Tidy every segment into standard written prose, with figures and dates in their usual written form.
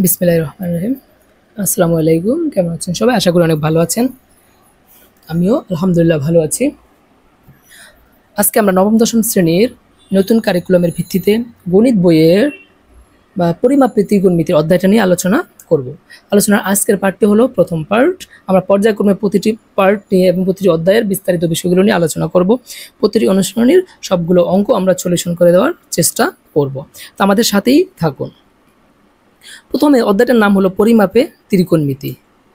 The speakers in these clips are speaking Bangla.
বিসমিল্লাহির রহমানির রহিম। আসসালামু আলাইকুম, কেমন আছেন সবাই? আশা করি অনেক ভালো আছেন। আমিও আলহামদুলিল্লাহ ভালো আছি। আজকে আমরা নবম দশম শ্রেণীর নতুন কারিকুলামের ভিত্তিতে গণিত বইয়ের বা পরিমাপের ত্রিকোণমিতির অধ্যায়টা নিয়ে আলোচনা করব। আলোচনার আজকের পার্টটি হলো প্রথম পার্ট। আমরা পর্যায়ক্রমে প্রতিটি পার্ট নিয়ে এবং প্রতিটি অধ্যায়ের বিস্তারিত বিষয়গুলো নিয়ে আলোচনা করব। প্রতিটি অনুশীলনীর সবগুলো অঙ্ক আমরা সলিউশন করে দেওয়ার চেষ্টা করব। তো আমাদের সাথেই থাকুন। প্রথমে অধ্যায়টার নাম হলো পরিমাপে ত্রিকোণমিতি।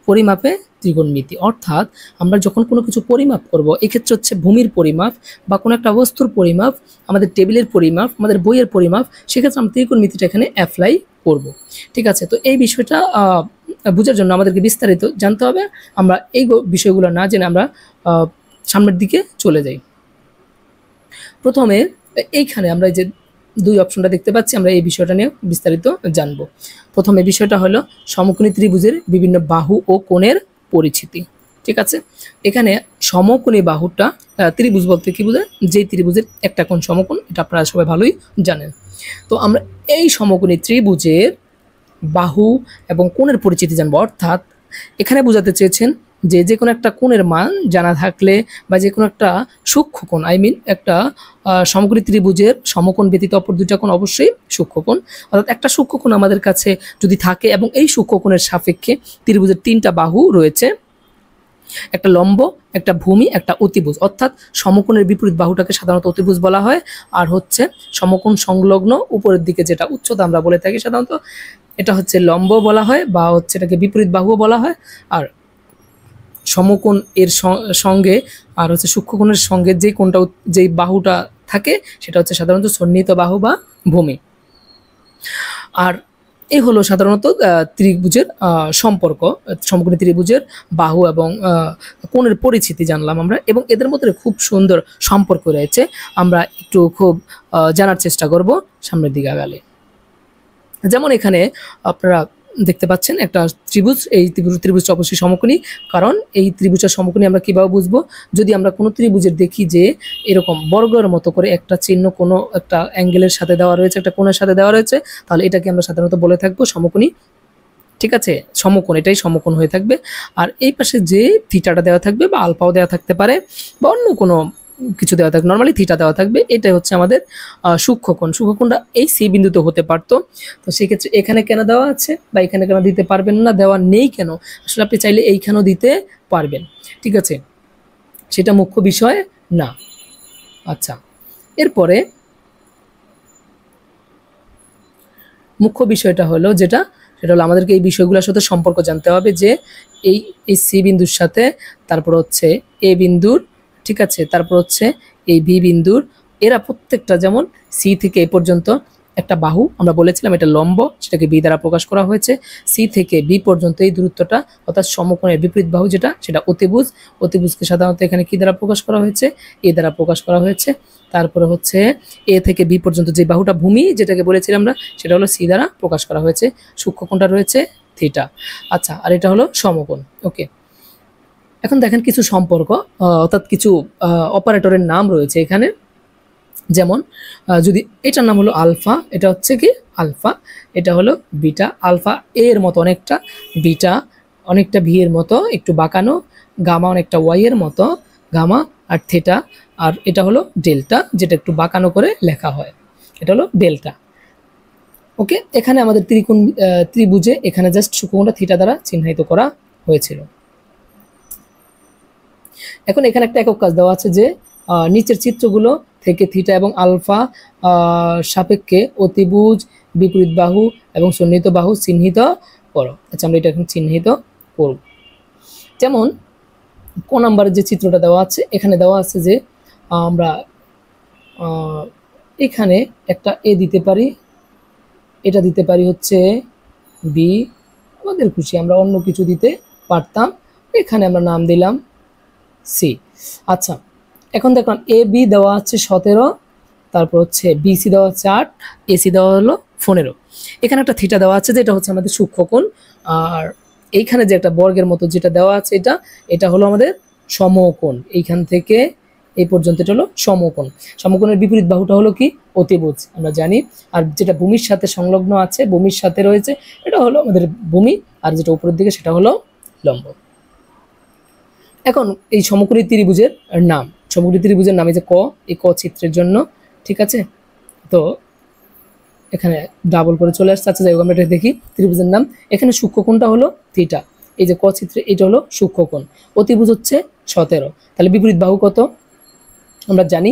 পরিমাপে ত্রিকোণমিতি অর্থাৎ আমরা যখন কোনো কিছু পরিমাপ করব, এক্ষেত্রে হচ্ছে ভূমির পরিমাপ বা কোনো একটা বস্তুর পরিমাপ, আমাদের টেবিলের পরিমাপ, আমাদের বইয়ের পরিমাপ, সেক্ষেত্রে আমরা ত্রিকোণমিতিটা এখানে অ্যাপ্লাই করব। ঠিক আছে, তো এই বিষয়টা বোঝার জন্য আমাদেরকে বিস্তারিত জানতে হবে। আমরা এই বিষয়গুলো না জেনে আমরা সামনের দিকে চলে যাই। প্রথমে এইখানে আমরা যে দুই অপশনটা দেখতে পাচ্ছি, আমরা এই বিষয়টা নিয়ে বিস্তারিত জানব। প্রথমে বিষয়টা হলো সমকোণী ত্রিভুজের বিভিন্ন বাহু ও কোণের পরিচিতি। ঠিক আছে, এখানে সমকোণী বাহুটা ত্রিভুজ বলতে কি বোঝায়? যে ত্রিভুজের একটা কোণ সমকোণ, এটা আপনারা সবাই ভালোই জানেন। তো আমরা এই সমকোণী ত্রিভুজের বাহু এবং কোণের পরিচিতি জানবো। অর্থাৎ এখানে বোঝাতে চেয়েছেন যে যে কোনো একটা কোণের মান জানা থাকলে বা যে কোনো একটা সূক্ষ্ম কোণ, একটা সমকোণী ত্রিভুজের সমকোণ ব্যতীত অপর দুইটা কোণ অবশ্যই সূক্ষ্ম কোণ। অর্থাৎ একটা সূক্ষ্ম কোণ আমাদের কাছে যদি থাকে এবং এই সূক্ষ্ম কোণের সাপেক্ষে ত্রিভুজের তিনটা বাহু রয়েছে, একটা লম্ব, একটা ভূমি, একটা অতিভুজ। অর্থাৎ সমকোণের বিপরীত বাহুটাকে সাধারণত অতিভুজ বলা হয়। আর হচ্ছে সমকোণ সংলগ্ন উপরের দিকে যেটা উচ্চতা আমরা বলে থাকি সাধারণত, এটা হচ্ছে লম্ব বলা হয় বা হচ্ছে এটাকে বিপরীত বাহুও বলা হয়। আর সমকোণ এর সঙ্গে আর হচ্ছে সূক্ষ্মকোণের সঙ্গে যে কোণটা যেই বাহুটা থাকে সেটা হচ্ছে সাধারণত সন্নিহিত বাহু বা ভূমি। আর এই হলো সাধারণত ত্রিভুজের সম্পর্ক, সমকোণী ত্রিভুজের বাহু এবং কোণের পরিচিতি জানলাম আমরা, এবং এদের মধ্যে খুব সুন্দর সম্পর্ক রয়েছে। আমরা একটু খুব জানার চেষ্টা করব সামনের দিকে আগালে। যেমন এখানে আপনারা দেখতে পাচ্ছেন একটা ত্রিভুজ, এই ত্রিভুজটা অবশ্যই সমকোণী। কারণ এই ত্রিভুজের সমকোণী আমরা কীভাবে বুঝবো? যদি আমরা কোনো ত্রিভুজের দেখি যে এরকম বর্গের মতো করে একটা চিহ্ন কোনো একটা অ্যাঙ্গেলের সাথে দেওয়া রয়েছে, একটা কোণের সাথে দেওয়া রয়েছে, তাহলে এটাকে আমরা সাধারণত বলে থাকবো সমকোণী। ঠিক আছে, সমকোণ, এটাই সমকোণ হয়ে থাকবে। আর এই পাশে যে থিটাটা দেওয়া থাকবে বা আলফাও দেওয়া থাকতে পারে বা অন্য কোনো কিছু দেওয়া থাকবে, নর্মালি থিটা দেওয়া থাকবে, এটাই হচ্ছে আমাদের সূক্ষ্মকোণ। সূক্ষ্মকোণটা এই সি বিন্দুতে হতে পারতো। তো সেক্ষেত্রে এখানে কেন দেওয়া আছে বা এখানে কেন দিতে পারবেন না? দেওয়া নেই কেন? আসলে আপনি চাইলে এইখানেও দিতে পারবেন। ঠিক আছে, সেটা মুখ্য বিষয় না। আচ্ছা, এরপরে মুখ্য বিষয়টা হলো যেটা, সেটা হলো আমাদেরকে এই বিষয়গুলোর সাথে সম্পর্ক জানতে হবে যে এই এই সি বিন্দুর সাথে, তারপর হচ্ছে এ বিন্দুর, ঠিক আছে, তারপর হচ্ছে এই বি বিন্দুর, এরা প্রত্যেকটা যেমন সি থেকে এ পর্যন্ত একটা বাহু আমরা বলেছিলাম এটা লম্ব, সেটাকে বি দ্বারা প্রকাশ করা হয়েছে। সি থেকে বি পর্যন্ত এই দূরত্বটা অর্থাৎ সমকোণের বিপরীত বাহু যেটা, সেটা অতিভুজ। অতিভুজকে সাধারণত এখানে কি দ্বারা প্রকাশ করা হয়েছে? এ দ্বারা প্রকাশ করা হয়েছে। তারপরে হচ্ছে এ থেকে বি পর্যন্ত যে বাহুটা ভূমি যেটাকে বলেছিলাম আমরা, সেটা হলো সি দ্বারা প্রকাশ করা হয়েছে। সূক্ষ্মকোণটা রয়েছে থিটা। আচ্ছা, আর এটা হলো সমকোণ। ওকে, এখন দেখেন কিছু সম্পর্ক, অর্থাৎ কিছু অপারেটরের নাম রয়েছে এখানে। যেমন যদি এটার নাম হলো আলফা, এটা হচ্ছে কি আলফা, এটা হলো বিটা। আলফা এ এর মতো অনেকটা, বিটা অনেকটা ভি এর মতো একটু বাঁকানো, গামা অনেকটা ওয়াই এর মতো, গামা, আর থিটা, আর এটা হলো ডেল্টা যেটা একটু বাঁকানো করে লেখা হয়, এটা হলো ডেল্টা। ওকে, এখানে আমাদের ত্রিভুজে এখানে জাস্ট সূক্ষ্মকোণটা থিটা দ্বারা চিহ্নিত করা হয়েছিল। এখন এখানে একটা একক কাজ দেওয়া আছে যে নিচের চিত্রগুলো থেকে থিটা এবং আলফা সাপেক্ষে অতিভুজ, বিপরীত বাহু এবং সন্নিহিত বাহু চিহ্নিত করো। আচ্ছা, আমরা এটা এখন চিহ্নিত করব। যেমন ক নাম্বারের যে চিত্রটা দেওয়া আছে, এখানে দেওয়া আছে যে আমরা এখানে একটা এ দিতে পারি, এটা দিতে পারি হচ্ছে বি, আমাদের খুশি আমরা অন্য কিছু দিতে পারতাম, এখানে আমরা নাম দিলাম সি। আচ্ছা, এখন দেখলাম এ বি দেওয়া আছে 17, তারপর হচ্ছে বিসি দেওয়া হচ্ছে 8, এসি দেওয়া হলো 15। এখানে একটা থিটা দেওয়া আছে যেটা হচ্ছে আমাদের সূক্ষ্মকোণ। আর এইখানে যে একটা বর্গের মতো যেটা দেওয়া আছে এটা হলো আমাদের সমকোণ। এইখান থেকে এই পর্যন্ত এটা হলো সমকোণ। সমকোণের বিপরীত বাহুটা হলো কি? অতিভুজ, আমরা জানি। আর যেটা ভূমির সাথে সংলগ্ন আছে, ভূমির সাথে রয়েছে, এটা হলো আমাদের ভূমি, আর যেটা উপরের দিকে সেটা হলো লম্ব। এখন এই সমকোণী ত্রিভুজের নাম, সমকোণী ত্রিভুজের নাম এই যে ক, এই ক চিত্রের জন্য, ঠিক আছে। তো এখানে ডাবল করে চলে আসছে। আচ্ছা যাই হোক, আমরা এটা দেখি ত্রিভুজের নাম। এখানে সূক্ষ্মকোণটা হলো থিটা, এই যে ক চিত্রে এটা হলো সূক্ষ্মকোণ। অতিভুজ হচ্ছে 17। তাহলে বিপরীত বাহু কত আমরা জানি,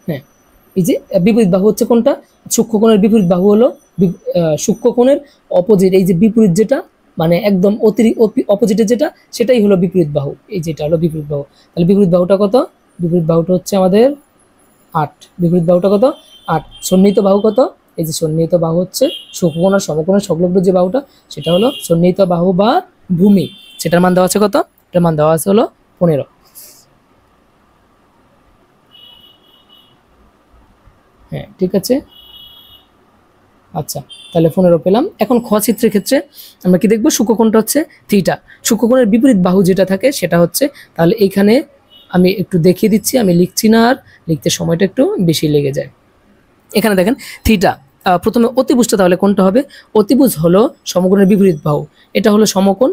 হ্যাঁ এই যে বিপরীত বাহু হচ্ছে কোনটা? সূক্ষ্মকোণের বিপরীত বাহু হলো সূক্ষ্মকোণের অপোজিট, এই যে বিপরীত যেটা মানে একদম অপোজিটে যেটা, সেটাই হলো বিপরীত বাহু। এই যেটা হলো বিপরীত বাহু। তাহলে বিপরীত বাহুটা কত? বিপরীত বাহুটা হচ্ছে আমাদের 8। বিপরীত বাহুটা কত? 8। সন্নিহিত বাহু কত? এই যে সন্নিহিত বাহু হচ্ছে সূক্ষ্মকোণ আর সমকোণের সংলগ্ন যে বাহুটা, সেটা হলো সন্নিহিত বাহু বা ভূমি। সেটার মান দেওয়া আছে কত? এটার মান দেওয়া আছে হলো 15। হ্যাঁ ঠিক আছে। আচ্ছা তাহলে 15 পেলাম। এখন খ চিত্রের ক্ষেত্রে আমরা কি দেখব? সূক্ষ্মকোণটা হচ্ছে থিটা। সূক্ষ্মকোণের বিপরীত বাহু যেটা থাকে সেটা হচ্ছে, তাহলে এইখানে আমি একটু দেখিয়ে দিচ্ছি, আমি লিখছি না, আর লিখতে সময়টা একটু বেশি লেগে যায়। এখানে দেখেন থিটা, প্রথমে অতিভুজটা তাহলে কোনটা হবে? অতিভুজ হলো সমকোণের বিপরীত বাহু। এটা হলো সমকোণ,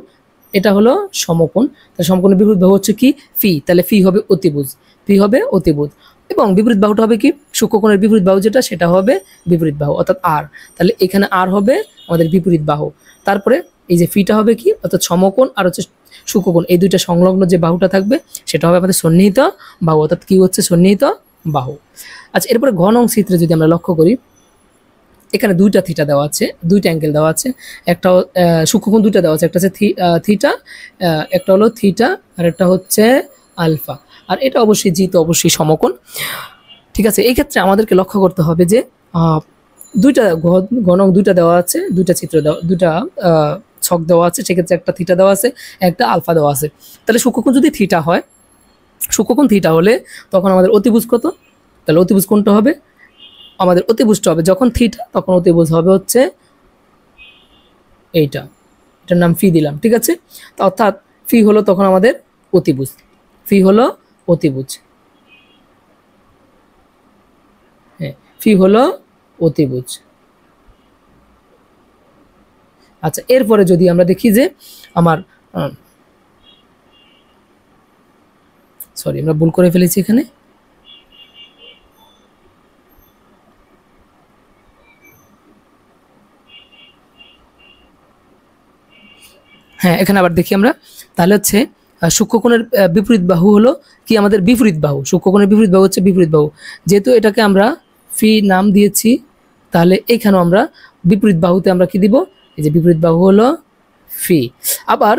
এটা হলো সমকোণ। তাহলে সমকোণের বিপরীত বাহু হচ্ছে কি? ফি। তাহলে ফি হবে অতিভুজ, ফি হবে অতিভুজ। এবং বিপরীত বাহুটা হবে কি? সূক্ষ্মকোণের বিপরীত বাহু যেটা, সেটা হবে বিপরীত বাহু, অর্থাৎ আর। তাহলে এখানে আর হবে আমাদের বিপরীত বাহু। তারপরে এই যে ফিটা হবে কি? অর্থাৎ সমকোণ আর হচ্ছে সূক্ষ্মকোণ, এই দুইটা সংলগ্ন যে বাহুটা থাকবে সেটা হবে আমাদের সন্নিহিত বাহু, অর্থাৎ কি হচ্ছে? সন্নিহিত বাহু। আচ্ছা এরপরে ঘ নং চিত্রে যদি আমরা লক্ষ্য করি, এখানে দুইটা থিটা দেওয়া আছে, দুইটা অ্যাঙ্গেল দেওয়া আছে। একটা সূক্ষ্মকোণ দুইটা দেওয়া আছে, একটা হচ্ছে থিটা, একটা হলো থিটা, আর একটা হচ্ছে আলফা। আর এটা অবশ্যই জি, তো অবশ্যই সমকোণ, ঠিক আছে। এই ক্ষেত্রে আমাদেরকে লক্ষ্য করতে হবে যে দুইটা ঘনক দুইটা দেওয়া আছে, দুইটা চিত্র দেওয়া, দুইটা ছক দেওয়া আছে, সেক্ষেত্রে একটা থিটা দেওয়া আছে, একটা আলফা দেওয়া আছে। তাহলে সূক্ষ্মকোণ যদি থিটা হয়, সূক্ষ্মকোণ থিটা হলে তখন আমাদের অতিভুজ কত? তাহলে অতিভুজ কোনটা হবে? আমাদের অতিভুজটা হবে যখন থিটা, তখন অতিভুজ হবে হচ্ছে এইটা, এটার নাম ফি দিলাম, ঠিক আছে। অর্থাৎ ফি হলো তখন আমাদের অতিভুজ, ফি হলো অতিভুজ, হ্যাঁ ফি হলো অতিভুজ। আচ্ছা এরপরে যদি আমরা দেখি যে আমার সরি আমরা ভুল করে ফেলেছি এখানে, হ্যাঁ এখানে আবার দেখি আমরা, তাহলে হচ্ছে সূক্ষ্মকোণের বিপরীত বাহু হলো কি? আমাদের বিপরীত বাহু। সূক্ষ্মকোণের বিপরীত বাহু হচ্ছে বিপরীত বাহু। যেহেতু এটাকে আমরা ফি নাম দিয়েছি, তাহলে এইখানেও আমরা বিপরীত বাহুতে আমরা কি দিব? এই যে বিপরীত বাহু হলো ফি। আবার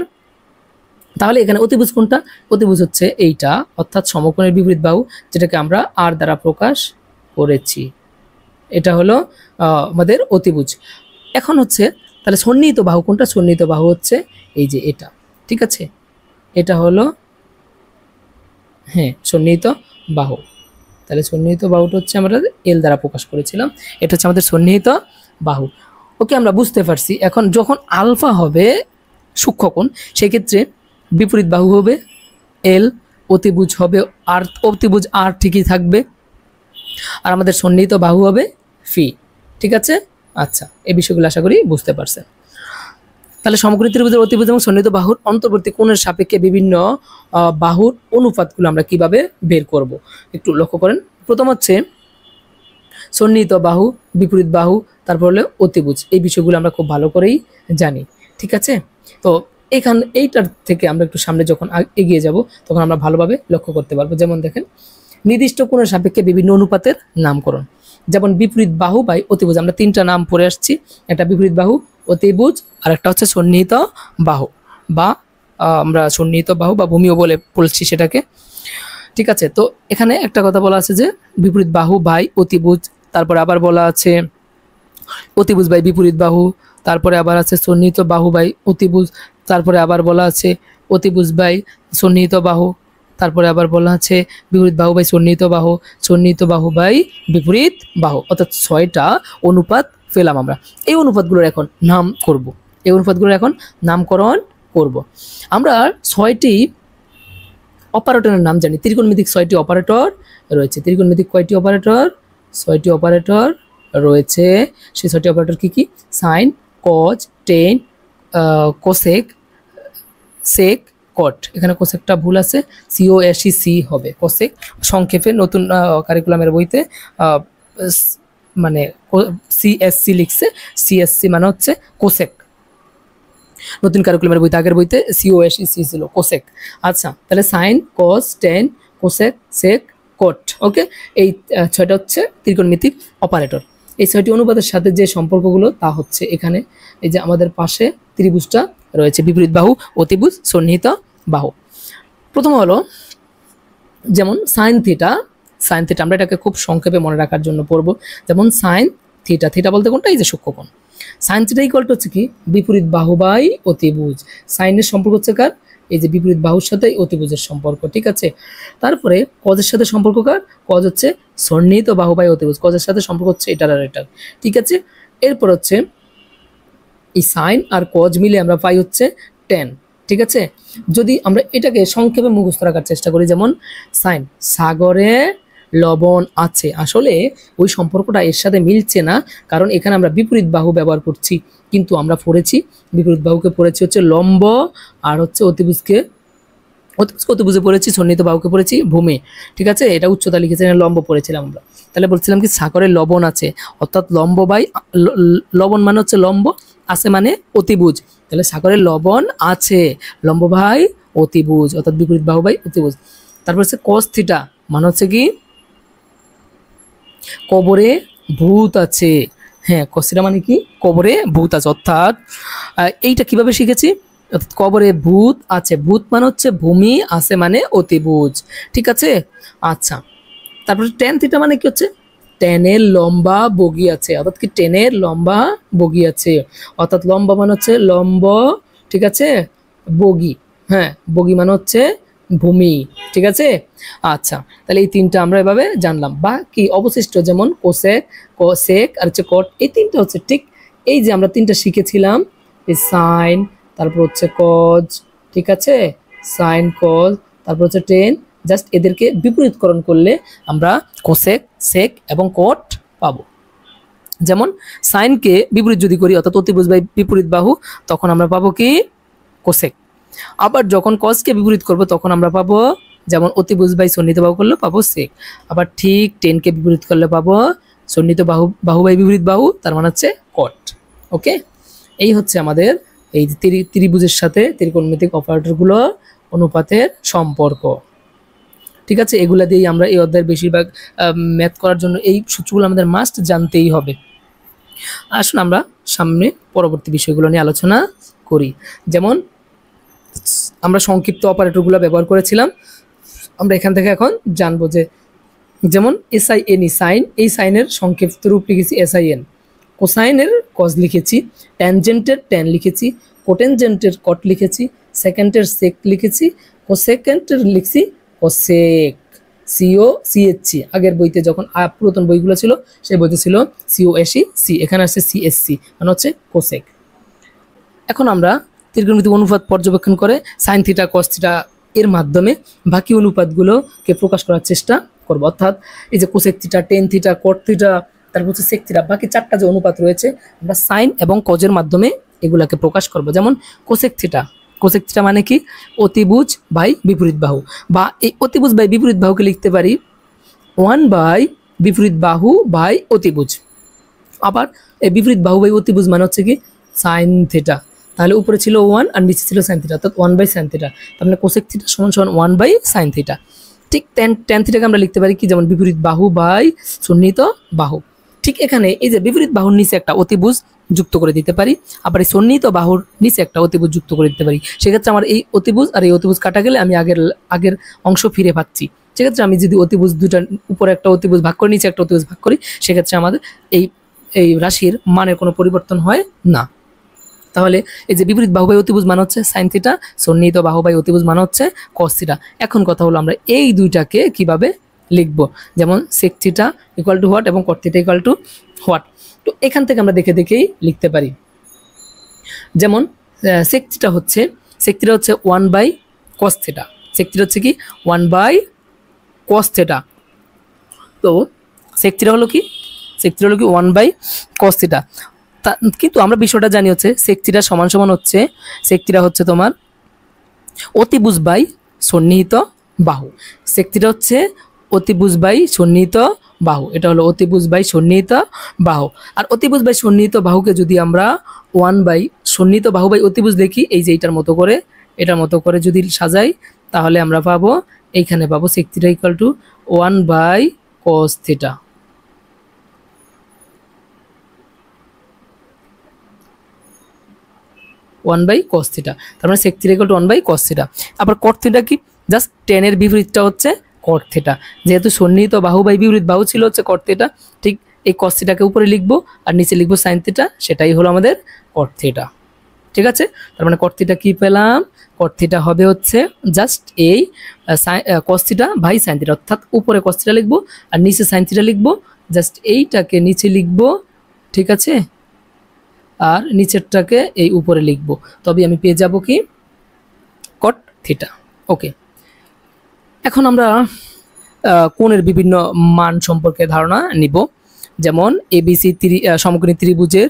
তাহলে এখানে অতিভুজ কোনটা? অতিভুজ হচ্ছে এইটা, অর্থাৎ সমকোণের বিপরীত বাহু, যেটাকে আমরা আর দ্বারা প্রকাশ করেছি। এটা হলো আমাদের অতিভুজ। এখন হচ্ছে তাহলে সন্নিহিত বাহু কোনটা? সন্নিহিত বাহু হচ্ছে এই যে এটা, ঠিক আছে। এটা হলো হ্যাঁ সন্নিহিত বাহু। তাহলে সন্নিহিত বাহুটা হচ্ছে আমরা এল দ্বারা প্রকাশ করেছিলাম, এটা হচ্ছে আমাদের সন্নিহিত বাহু। ওকে আমরা বুঝতে পারছি। এখন যখন আলফা হবে সূক্ষ্মকোণ, সেক্ষেত্রে বিপরীত বাহু হবে এল, অতিভুজ হবে আর, অতিভুজ আর ঠিকই থাকবে, আর আমাদের সন্নিহিত বাহু হবে ফি, ঠিক আছে। আচ্ছা এই বিষয়গুলো আশা করি বুঝতে পারছেন। তাহলে সমকোণী ত্রিভুজের অতিভুজ এবং সন্নিহিত বাহুর অন্তর্বর্তী কোণের সাপেক্ষে বিভিন্ন বাহুর অনুপাতগুলো আমরা কিভাবে বের করব একটু লক্ষ্য করেন। প্রথম হচ্ছে সন্নিহিত বাহু, বিপরীত বাহু, তারপর হলো অতিভুজ। এই বিষয়গুলো আমরা খুব ভালো করেই জানি, ঠিক আছে। তো এইটার থেকে আমরা একটু সামনে যখন এগিয়ে যাব, তখন আমরা ভালোভাবে লক্ষ্য করতে পারবো। যেমন দেখেন, নির্দিষ্ট কোণের সাপেক্ষে বিভিন্ন অনুপাতের নামকরণ, যেমন বিপরীত বাহু বাই অতিভুজ। আমরা তিনটা নাম পড়ে আসছি, একটা বিপরীত বাহু, অতিভুজ, আর একটা হচ্ছে সন্নিহিত বাহু, বা আমরা সন্নিহিত বাহু বা ভূমিও বলে বলছি সেটাকে, ঠিক আছে। তো এখানে একটা কথা বলা আছে যে বিপরীত বাহু বাই অতিভুজ, তারপরে আবার বলা আছে অতিভুজ বাই বিপরীত বাহু, তারপরে আবার আছে সন্নিহিত বাহু বাই অতিভুজ, তারপরে আবার বলা আছে অতিভুজ বাই সন্নিহিত বাহু, তারপরে আবার বলা আছে বিপরীত বাহু বাই সন্নিহিত বাহু, সন্নিহিত বাহু বাই বিপরীত বাহু। অর্থাৎ 6টা অনুপাত পেলাম আমরা। এই অনুপাতগুলোর এখন নাম করব। এই অনুপাতগুলোর এখন নামকরণ করব। আমরা 6টি অপারেটরের নাম জানি। ত্রিকোণমিতিক 6টি অপারেটর রয়েছে। ত্রিকোণমিতিক কয়টি অপারেটর? 6টি অপারেটর রয়েছে। সেই 6টি অপারেটর কি কি? সাইন, কজ, টেন, কোসেক, সেক, কট। এখানে কোসেকটা ভুল আছে, COSEC হবে কোসেক। সংক্ষেপে নতুন কারিকুলামের বইতে মানে CSC লিখছে। CSC মানে হচ্ছে কোসেক। নতুন কারিকুলামের বইতে, আগের বইতে COSEC ছিল, কোসেক। আচ্ছা, তাহলে সাইন, কস, টেন, কোসেক, সেক, কট। ওকে, এই 6টা হচ্ছে ত্রিকোণমিতিক অপারেটর। এই 6টি অনুপাতের সাথে যে সম্পর্কগুলো তা হচ্ছে এখানে এই যে আমাদের পাশে ত্রিভুজটা রয়েছে, বিপরীত বাহু, অতিভুজ, সন্নিহিত বাহু। প্রথম হলো যেমন সাইন থিটা। সাইন থিটা আমরা এটাকে খুব সংক্ষেপে মনে রাখার জন্য পড়ব। যেমন সাইন থিটা, থিটা বলতে কোনটা? এই যে সূক্ষ্মকোণ। সাইন থিটা ইকুয়াল টু হচ্ছে কি? বিপরীত বাহু বাই অতিভুজ। সাইনের সম্পর্ক হচ্ছে কার? এই যে বিপরীত বাহুর সাথে অতিভুজের সম্পর্ক, ঠিক আছে। তারপরে কজের সাথে সম্পর্ক কার? কজ হচ্ছে সন্নিহিত বাহু বাই অতিভুজ। কজের সাথে সম্পর্ক হচ্ছে এটার আর এটার, ঠিক আছে। এরপর হচ্ছে এই সাইন আর কজ মিলে আমরা পাই হচ্ছে টেন, ঠিক আছে। যদি আমরা এটাকে সংক্ষেপে মুখস্থ রাখার চেষ্টা করি, যেমন সাইন, সাগরে লবণ আছে, আসলে ওই সম্পর্কটা এর সাথে মিলছে না, কারণ এখানে আমরা বিপরীত বাহু ব্যবহার করছি, কিন্তু আমরা পড়েছি বিপরীত বাহুকে পড়েছি হচ্ছে লম্ব, আর হচ্ছে অতিভুজকে অতিভুজে পড়েছি সন্নিহিত বাহুকে পড়েছি ভূমি, ঠিক আছে। এটা উচ্চতা লিখেছি, লম্ব পড়েছিলাম আমরা। তাহলে বলছিলাম কি সাগরে লবণ আছে, অর্থাৎ লম্ব বাই লবণ মানে হচ্ছে লম্ব, আছে মানে অতিভুজ। তাহলে সাগরে লবণ আছে, লম্ব বাই অতিভুজ, অর্থাৎ বিপরীত বাহু বাই অতিভুজ। তারপর হচ্ছে কস থিটা মানে হচ্ছে কি? কবরে ভূত আছে। হ্যাঁ, কস থিটা মানে কি? কবরে ভূত আছে। অর্থাৎ এইটা কিভাবে শিখেছি? অর্থাৎ কবরে ভূত আছে, ভূত মানে হচ্ছে ভূমি, আছে মানে অতিভুজ, ঠিক আছে। আচ্ছা, তারপরে টেন থিটা মানে কি হচ্ছে? টেনের লম্বা বগি আছে, অর্থাৎ কি? টেনের লম্বা বগি আছে, অর্থাৎ লম্বা মানে হচ্ছে লম্ব, ঠিক আছে, বগি। হ্যাঁ, বগি মানে হচ্ছে ভূমি, ঠিক আছে। আচ্ছা, তাহলে এই তিনটা আমরা এভাবে জানলাম। বাকি অবশিষ্ট যেমন কোসেক, সেক আর হচ্ছে কট, এই তিনটা হচ্ছে ঠিক এই যে আমরা তিনটা শিখেছিলাম, এই সাইন, তারপর হচ্ছে কজ, ঠিক আছে, সাইন কজ, তারপর হচ্ছে টেন। জাস্ট এদেরকে বিপরীতকরণ করলে আমরা কোসেক, সেক এবং কট পাবো। যেমন সাইনকে বিপরীত যদি করি, অর্থাৎ অতিভুজ বাই বিপরীত বাহু, তখন আমরা পাবো কি? কোসেক। আবার যখন কজকে বিপরীত করব তখন আমরা পাবো যেমন অতিভুজ বাই সন্নিহিত বাহু করলে পাবো সেক। আবার ঠিক টেনকে বিপরীত করলে পাবো সন্নিহিত বাহু বাই বিপরীত বাহু, তার মানে হচ্ছে কট। ওকে, এই হচ্ছে আমাদের এই ত্রিভুজের সাথে ত্রিকোণমিতিক অপারেটরগুলো অনুপাতের সম্পর্ক, ঠিক আছে। এগুলা দিয়েই আমরা এই অধ্যায়ের বেশিরভাগ ম্যাথ করার জন্য এই সূত্রগুলো আমাদের মাস্ট জানতেই হবে। আসুন আমরা সামনে পরবর্তী বিষয়গুলো নিয়ে আলোচনা করি। যেমন আমরা সংক্ষিপ্ত অপারেটরগুলো ব্যবহার করেছিলাম, আমরা এখান থেকে এখন জানবো যে যেমন SIN, সাইন, এই সাইনের সংক্ষিপ্ত রূপ লিখেছি SIN। কোসাইনের কজ লিখেছি, ট্যানজেন্টের ট্যান লিখেছি, কোটেনজেন্টের কট লিখেছি, সেকেন্ডের সেক লিখেছি, কোসেকেন্টের লিখছি কোসেক, COCHC। আগের বইতে যখন পুরাতন বইগুলো ছিল সেই বইতে ছিল COSEC, এখানে আসছে CSC মানে হচ্ছে কোসেক। এখন আমরা ত্রিকোণমিতিক অনুপাত পর্যবেক্ষণ করে সাইন থিটা, কস থিটা এর মাধ্যমে বাকি অনুপাতগুলোকে প্রকাশ করার চেষ্টা করব। অর্থাৎ এই যে কোসেক থিটা, টেন থিটা, কট থিটা, তারপর হচ্ছে সেক থিটা, বাকি 4টা যে অনুপাত রয়েছে আমরা সাইন এবং কজের মাধ্যমে এগুলাকে প্রকাশ করব। যেমন কোসেক থিটা, কোসেক থিটা মানে কি? অতিভুজ বাই বিপরীত বাহু, বা এই অতিভুজ বাই বিপরীত বাহুকে লিখতে পারি 1 বাই বিপরীত বাহু বাই অতিভুজ। আবার এই বিপরীত বাহু বাই অতিভুজ মানে হচ্ছে কি? Sine theta. তাহলে উপরে ছিল 1 আর নিচে ছিল সাইন থিটা, অর্থাৎ 1 বাই সাইন থিটা। তার মানে কোসেক থিটা সমান 1 বাই সাইন থিটা। ঠিক ট্যান থিটাকে আমরা লিখতে পারি কি? যেমন বিপরীত বাহু বাই সন্নিহিত বাহু। ঠিক এখানে এই যে বিপরীত বাহুর নিচে একটা অতিভুজ যুক্ত করে দিতে পারি, আবার এই সন্নিহিত বাহুর নিচে একটা অতিভুজ যুক্ত করে দিতে পারি। সেক্ষেত্রে আমার এই অতিভুজ আর এই অতিভুজ কাটা গেলে আমি আগের অংশ ফিরে পাচ্ছি। সেক্ষেত্রে আমি যদি অতিভুজ দুটা উপরে একটা অতিভুজ ভাগ করি, নিচে একটা অতিভুজ ভাগ করি, সেক্ষেত্রে আমাদের এই রাশির মানের কোনো পরিবর্তন হয় না। তাহলে এই যে বিপরীত বাহু বাই অতিভুজ মান হচ্ছে সাইন থিটা, সন্নিহিত বাহু বাই অতিভুজ মান হচ্ছে কস থিটা। এখন কথা হলো আমরা এই দুইটাকে কিভাবে লিখব। যেমন sec theta equal to what এবং cot theta equal to what. তো এখান থেকে আমরা দেখেই লিখতে পারি। যেমন sec থিটা হচ্ছে 1/cos থিটা, sec থিটা হচ্ছে কি 1/cos থিটা। তো sec থিটা হলো কি 1/cos থিটা। কিন্তু আমরা বিষয়টা জানি হচ্ছে sec থিটা সমান সমান হচ্ছে sec থিটা হচ্ছে তোমার অতিভুজ বাই সন্নিহিত বাহু। sec থিটা হচ্ছে অতিভুজ বাই সন্নিহিত বাহু, এটা হলো অতিভুজ বাই সন্নিহিত বাহু। আর অতিভুজ বাই সন্নিহিত বাহুকে যদি আমরা 1 সন্নিহিত বাহু বাই অতিভুজ দেখি, এই যে এটার মতো করে যদি সাজাই, তাহলে আমরা পাবো এইখানে পাবো sec theta equal two 1/cos theta. cos theta, তার মানে sec theta equal two 1/cos theta. আবার cot থিটা কি, জাস্ট tan এর বিপরীতটা হচ্ছে cot থিটা। যেহেতু সন্নিহিত বাহু বাই বিপরীত বাহু ছিল হচ্ছে cot থিটা, ঠিক এই cos থিটাকে উপরে লিখবো আর নিচে লিখবো sin থিটা, সেটাই হলো আমাদের cot থিটা। ঠিক আছে, তার মানে cot থিটা কি পেলাম, cot থিটা হবে হচ্ছে জাস্ট এই cos theta by sin theta, অর্থাৎ উপরে cos থিটা লিখবো আর নিচে sin থিটা লিখবো, জাস্ট এইটাকে নিচে লিখবো, ঠিক আছে, আর নিচেরটাকে এই উপরে লিখবো, তবে আমি পেয়ে যাব কি cot থিটা। ওকে, এখন আমরা কোণের বিভিন্ন মান সম্পর্কে ধারণা নিব। যেমন এবিসি সমকোণী ত্রিভুজের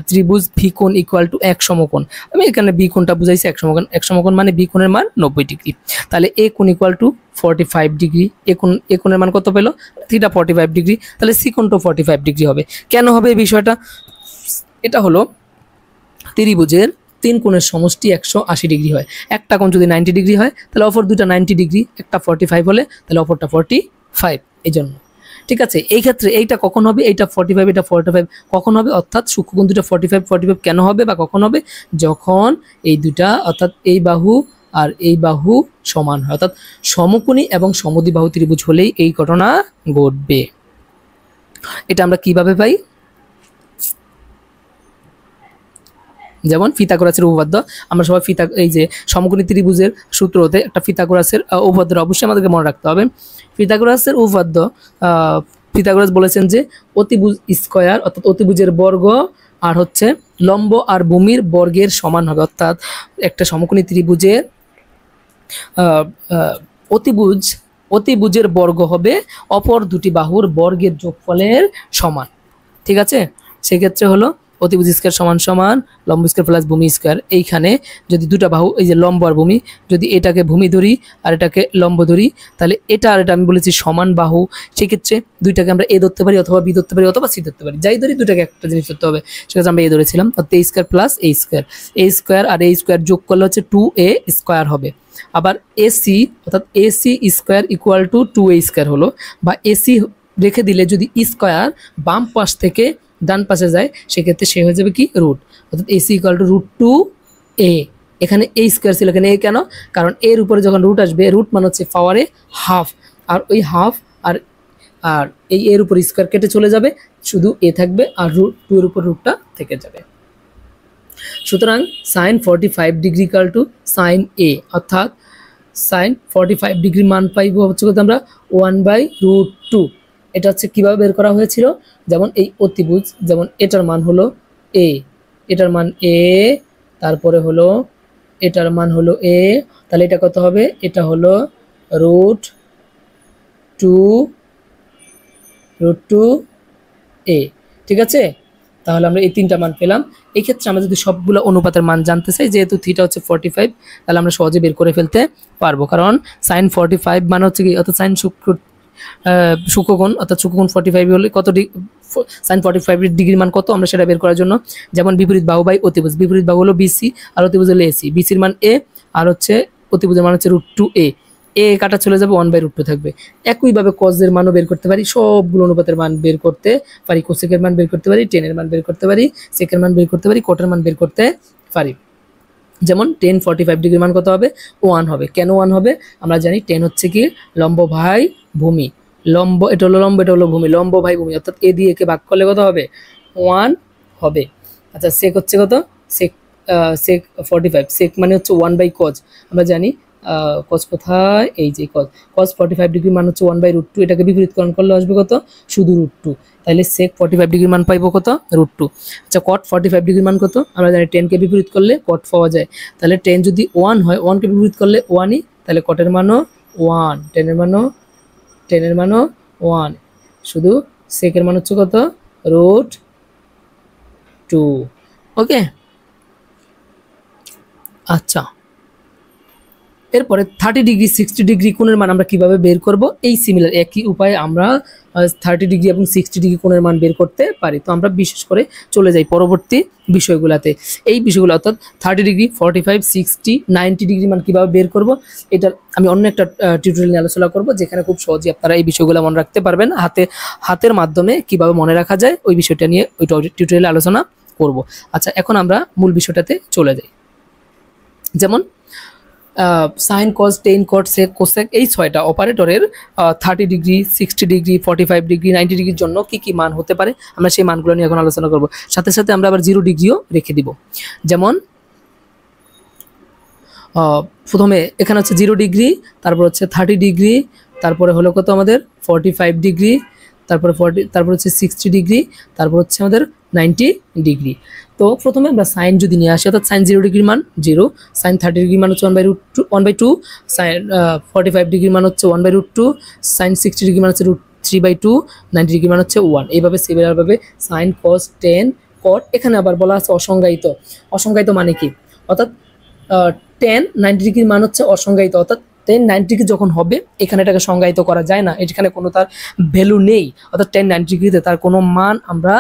ত্রিভুজ ভি কোণ ইকুয়াল টু এক সমকোণ। আমি এখানে বি কোণটা বুঝাইছি এক সমকোণ মানে বি কোণের মান 90 ডিগ্রি। তাহলে এ কোণ ইকুয়াল টু 45 ডিগ্রি। এ কোণের মান কত পেলো, থিটা 45 ডিগ্রি। তাহলে সি কোণটা 45 ডিগ্রি হবে। কেন হবে এই বিষয়টা, এটা হলো ত্রিভুজের তিন কোণের সমষ্টি 180 ডিগ্রি হয়। একটা কোণ যদি 90 ডিগ্রি হয় তাহলে অপর দুটা 90 ডিগ্রি, একটা 45 হলে তাহলে অপরটা 45, এই জন্য। ঠিক আছে, এই ক্ষেত্রে এইটা কখন হবে, এইটা 45 এটা 45 কখন হবে, অর্থাৎ সূক্ষ্মকোণ দুটো 45 কেন হবে বা কখন হবে, যখন এই দুটা অর্থাৎ এই বাহু আর এই বাহু সমান হয়, অর্থাৎ সমকোণী এবং সমদ্বিবাহু ত্রিভুজ হলেই এই ঘটনা ঘটবে। এটা আমরা কিভাবে পাই, যেমন পিথাগোরাসের উপপাদ্য, আমরা সবাই এই যে সমকোণী ত্রিভুজের সূত্র হতে একটা পিথাগোরাসের উপপাদ্য অবশ্যই আমাদেরকে মনে রাখতে হবে। পিথাগোরাসের উপপাদ্য, পিথাগোরাস বলেছেন যে অতিভুজ স্কয়ার অর্থাৎ অতিভুজের বর্গ আর হচ্ছে লম্ব আর ভূমির বর্গের সমান হবে, অর্থাৎ একটা সমকোণী ত্রিভুজের অতিভুজের বর্গ হবে অপর দুটি বাহুর বর্গের যোগফলের সমান। ঠিক আছে, সেক্ষেত্রে হলো অতিভুজ স্কয়ার সমান সমান লম্ব স্কয়ার প্লাস ভূমি স্কয়ার। এইখানে যদি দুটা বাহু, এই যে লম্ব আর ভূমি, যদি এটাকে ভূমি ধরি আর এটাকে লম্ব ধরি, তাহলে এটা আর এটা আমি বলেছি সমান বাহু। সেক্ষেত্রে দুইটাকে আমরা এ ধরতে পারি অথবা বি ধরতে পারি অথবা সি ধরতে পারি, যাই ধরি দুটাকে একটা জিনিস ধরতে হবে। সেক্ষেত্রে আমরা এ ধরেছিলাম, অর্থাৎ এ স্কয়ার প্লাস এ স্কয়ার আর এ স্কয়ার যোগ করলে হচ্ছে 2a স্কয়ার হবে। আবার এসি অর্থাৎ AC square equal to 2a square হলো, বা এসি রেখে দিলে যদি স্কয়ার বাম পাশ থেকে ডান পাশে যায় সেক্ষেত্রে সে হয়ে যাবে কি রুট, অর্থাৎ এসি ইকুয়াল টু √2a। এখানে এ স্কয়ার ছিল, এখানে এ কেন, কারণ এর উপরে যখন রুট আসবে, রুট মানে হচ্ছে পাওয়ারে হাফ, আর ওই হাফ আর এই এর উপর স্কয়ার কেটে চলে যাবে, শুধু এ থাকবে আর √2 এর উপর রুটটা থেকে যাবে। সুতরাং sin 45 degree equal two sin a, অর্থাৎ sin 45 ডিগ্রি মান পাইব হচ্ছে কত আমরা 1/√2। এটা হচ্ছে কিভাবে বের করা হয়েছিল, যেমন এই অতিভুজ, যেমন এটার মান হলো a, এটার মান a, তারপরে হলো এটার মান হলো a, তাহলে এটা কত হবে, এটা হলো √2a। ঠিক আছে, তাহলে আমরা এই তিনটা মান পেলাম। এই ক্ষেত্রে আমরা যদি সবগুলো অনুপাতের মান জানতে চাই, যেহেতু থিটা হচ্ছে 45, তাহলে আমরা সহজে বের করে ফেলতে পারবো, কারণ sin 45 মানে হচ্ছে কি, অর্থাৎ sin সূক্ষ্মকোণ অর্থাৎ সূক্ষ্মকোণ 45 হলে কত sin 45 ডিগ্রি মান কত, আমরা সেটা বের করার জন্য যেমন বিপরীত বাহু বাই অতিভুজ, বিপরীত বাহু হলো বিসি আর অতিভুজ হলো এসি, বিসির মান এ আর হচ্ছে অতিভুজের মান হচ্ছে √2a, এ কাটা চলে যাবে 1/√2 থাকবে। একইভাবে কজের মানও বের করতে পারি, সবগুলো অনুপাতের মান বের করতে পারি, কোসেকের মান বের করতে পারি, টেনের মান বের করতে পারি, সেকের মান বের করতে পারি, কোটের মান বের করতে পারি। যেমন tan 45 ডিগ্রি মান কত হবে, 1 হবে। কেন 1 হবে, আমরা জানি tan হচ্ছে কি লম্ব ভাই ভূমি, লম্ব এটা হলো লম্ব, এটা হলো ভূমি, লম্ব ভাই ভূমি, অর্থাৎ এ দিয়ে একে ভাগ করলে কত হবে 1 হবে। আচ্ছা, সেক হচ্ছে কত, সেক 45, সেক মানে হচ্ছে 1/cos, আমরা জানি কস কোথায়, এই যে কস 45 ডিগ্রি মান হচ্ছে 1/√2, এটাকে বিপরীতকরণ করলে আসবে কত, শুধু √2। তাহলে সেক 45 ডিগ্রি মান পাইবো কত, √2। আচ্ছা কট 45 ডিগ্রি মান কত, আমরা জানি 10কে বিপরীত করলে কট পাওয়া যায়, তাহলে 10 যদি 1 হয় 1কে বিপরীত করলে 1ই, তাহলে কটের মানও 1, 10-এর মানও 1, শুধু সেকের মান হচ্ছে কত, √2। ওকে, আচ্ছা এরপরে 30 ডিগ্রি 60 ডিগ্রি কোণের মান আমরা কিভাবে বের করব, এই সিমিলার একই উপায়ে আমরা 30 ডিগ্রি এবং 60 ডিগ্রি কোণের মান বের করতে পারি। তো আমরা বিশেষ করে চলে যাই পরবর্তী বিষয়গুলোতে, এই বিষয়গুলো অর্থাৎ 30 ডিগ্রি 45 60 90 ডিগ্রি মান কিভাবে বের করব, এটা আমি অন্য একটা টিউটোরিয়াল নিয়ে আলোচনা করব, যেখানে খুব সহজেই আপনারা এই বিষয়গুলো মনে রাখতে পারবেন, হাতের মাধ্যমে কিভাবে মনে রাখা যায় ওই বিষয়টা নিয়ে ওই টিউটোরিয়ালে আলোচনা করব। আচ্ছা এখন আমরা মূল বিষয়টাতে চলে যাই। যেমন sine cos tan cot sec cosec, এই 6টা অপারেটরের 30 ডিগ্রি 60 ডিগ্রি 45 ডিগ্রি 90 ডিগ্রির জন্য কি কি মান হতে পারে, আমরা সেই মানগুলো নিয়ে এখন আলোচনা করব। সাথে সাথে আমরা আবার 0 ডিগ্রিও রেখে দিব। যেমন প্রথমে এখানে হচ্ছে 0 ডিগ্রি, তারপর হচ্ছে 30 ডিগ্রি, তারপরে হলো কত আমাদের 45 ডিগ্রি, তারপর হচ্ছে 60 ডিগ্রি, তারপর হচ্ছে আমাদের 90 ডিগ্রি। তো প্রথমে আমরা সাইন যদি নিয়ে আসি, অর্থাৎ সাইন 0 ডিগ্রির মান 0, সাইন 30 ডিগ্রির মান হচ্ছে 1/2, সাইন 45 ডিগ্রির মান হচ্ছে 1/√2, সাইন 60 ডিগ্রির মান হচ্ছে √3/2, 90 ডিগ্রির মান হচ্ছে 1। এইভাবে সিমিলারভাবে সাইন কস টেন কট, এখানে আবার বলা আছে অসংজ্ঞায়িত। অসংজ্ঞায়িত মানে কি, অর্থাৎ 10 90 ডিগ্রির মান হচ্ছে অসংজ্ঞায়িত, অর্থাৎ 10 90 ডিগ্রি যখন হবে এখানে এটাকে সংজ্ঞায়িত করা যায় না, এখানে কোনো তার ভ্যালু নেই, অর্থাৎ 10 90 ডিগ্রিতে তার কোনো মান আমরা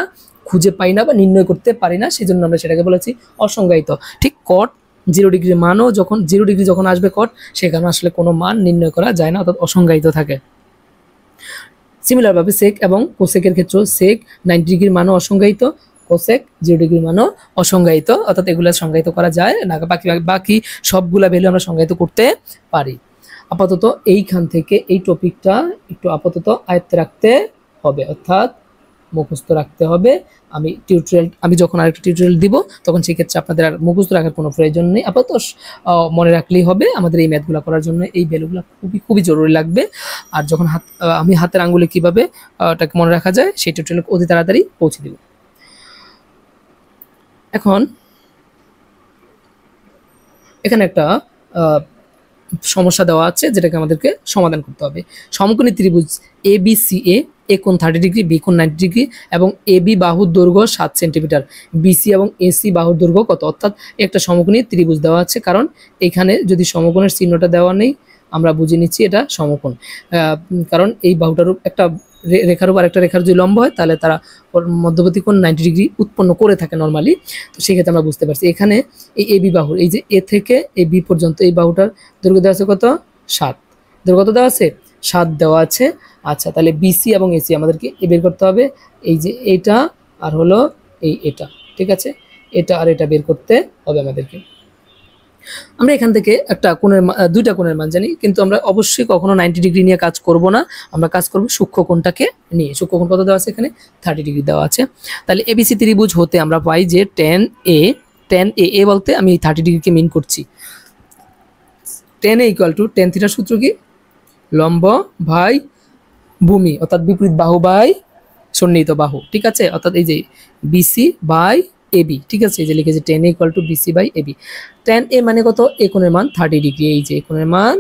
খুঁজে পাই না বা নির্ণয় করতে পারি না, সেই জন্য আমরা সেটাকে বলেছি অসংজ্ঞায়িত। ঠিক কট 0 ডিগ্রির মানও যখন 0 ডিগ্রি যখন আসবে কট, সেখানে আসলে কোনো মান নির্ণয় করা যায় না, অর্থাৎ অসংজ্ঞায়িত থাকে। সিমিলারভাবে সেক এবং কোসেকের ক্ষেত্রেও সেক 90 ডিগ্রির মানও অসংজ্ঞায়িত, কোসেক 0 ডিগ্রির মানও অসংজ্ঞায়িত, অর্থাৎ এগুলো সংজ্ঞায়িত করা যায় না, বাকি সবগুলা ভ্যালু আমরা সংজ্ঞায়িত করতে পারি। আপাতত এইখান থেকে এই টপিকটা একটু আপাতত আয়ত্তে রাখতে হবে, অর্থাৎ মুখস্থ রাখতে হবে। আমি যখন আরেকটা টিউটোরিয়াল দিব তখন সেক্ষেত্রে আপনাদের আর মুখস্থ রাখার কোনো প্রয়োজন নেই, আপাতত মনে রাখলেই হবে। আমাদের এই ম্যাথগুলো করার জন্য এই ভ্যালুগুলো খুবই জরুরি লাগবে। আর যখন আমি হাতের আঙ্গুলে কীভাবে ওটাকে মনে রাখা যায় সেই টিউটোরিয়াল অতি তাড়াতাড়ি পৌঁছে দিব। এখন এখানে একটা সমস্যা দেওয়া আছে যেটাকে আমাদেরকে সমাধান করতে হবে। সমকোণী ত্রিভুজ ABCA, এ কোণ 30 ডিগ্রি, বি কোণ 90 ডিগ্রি এবং AB বাহুর দৈর্ঘ্য 7 সেন্টিমিটার, BC এবং AC বাহুর দৈর্ঘ্য কত, অর্থাৎ একটা সমকোণী ত্রিভুজ দেওয়া আছে। কারণ এখানে যদি সমকোণের চিহ্নটা দেওয়া নেই আমরা বুঝে নিচ্ছি এটা সমকোণ, কারণ এই বাহুটার একটা রেখার উপর একটা রেখার যদি লম্ব হয় তাহলে তারা মধ্যবর্তী কোণ 90 ডিগ্রি উৎপন্ন করে থাকে নর্মালি। তো সেক্ষেত্রে আমরা বুঝতে পারছি এখানে এই AB বাহুর, এই যে A থেকে AB পর্যন্ত এই বাহুটার দৈর্ঘ্য দেওয়া আছে কত, 7, দৈর্ঘ্য কত দেওয়া আছে, 7 দেওয়া আছে। আচ্ছা তাহলে BC এবং AC আমাদেরকে বের করতে হবে, এই যে এটা আর হলো এটা, ঠিক আছে, এটা আর এটা বের করতে হবে আমাদেরকে। আমরা এখান থেকে একটা কোণের দুইটা কোণের মান জানি, কিন্তু আমরা অবশ্যই কখনো 90 ডিগ্রি নিয়ে কাজ করব না, আমরা কাজ করব সূক্ষ্ম কোণটাকে নিয়ে। সূক্ষ্ম কোণ কত দেওয়া আছে, এখানে 30 ডিগ্রি দেওয়া আছে। তাহলে ABC ত্রিভুজ হতে আমরা পাই যে tan A বলতে আমি 30 ডিগ্রিকে মিন করছি। tan A = tan থিটার সূত্র কি, লম্ব ভাই ভূমি, অর্থাৎ বিপরীত বাহু বাই সন্নিহিত বাহু, ঠিক আছে, অর্থাৎ এই যে BC বাই AB, ঠিক আছে, এই যে লিখেছি tan A = BC by AB। tan A মানে কত, এ কোণের মান 30 ডিগ্রি, এই যে এ কোণের মান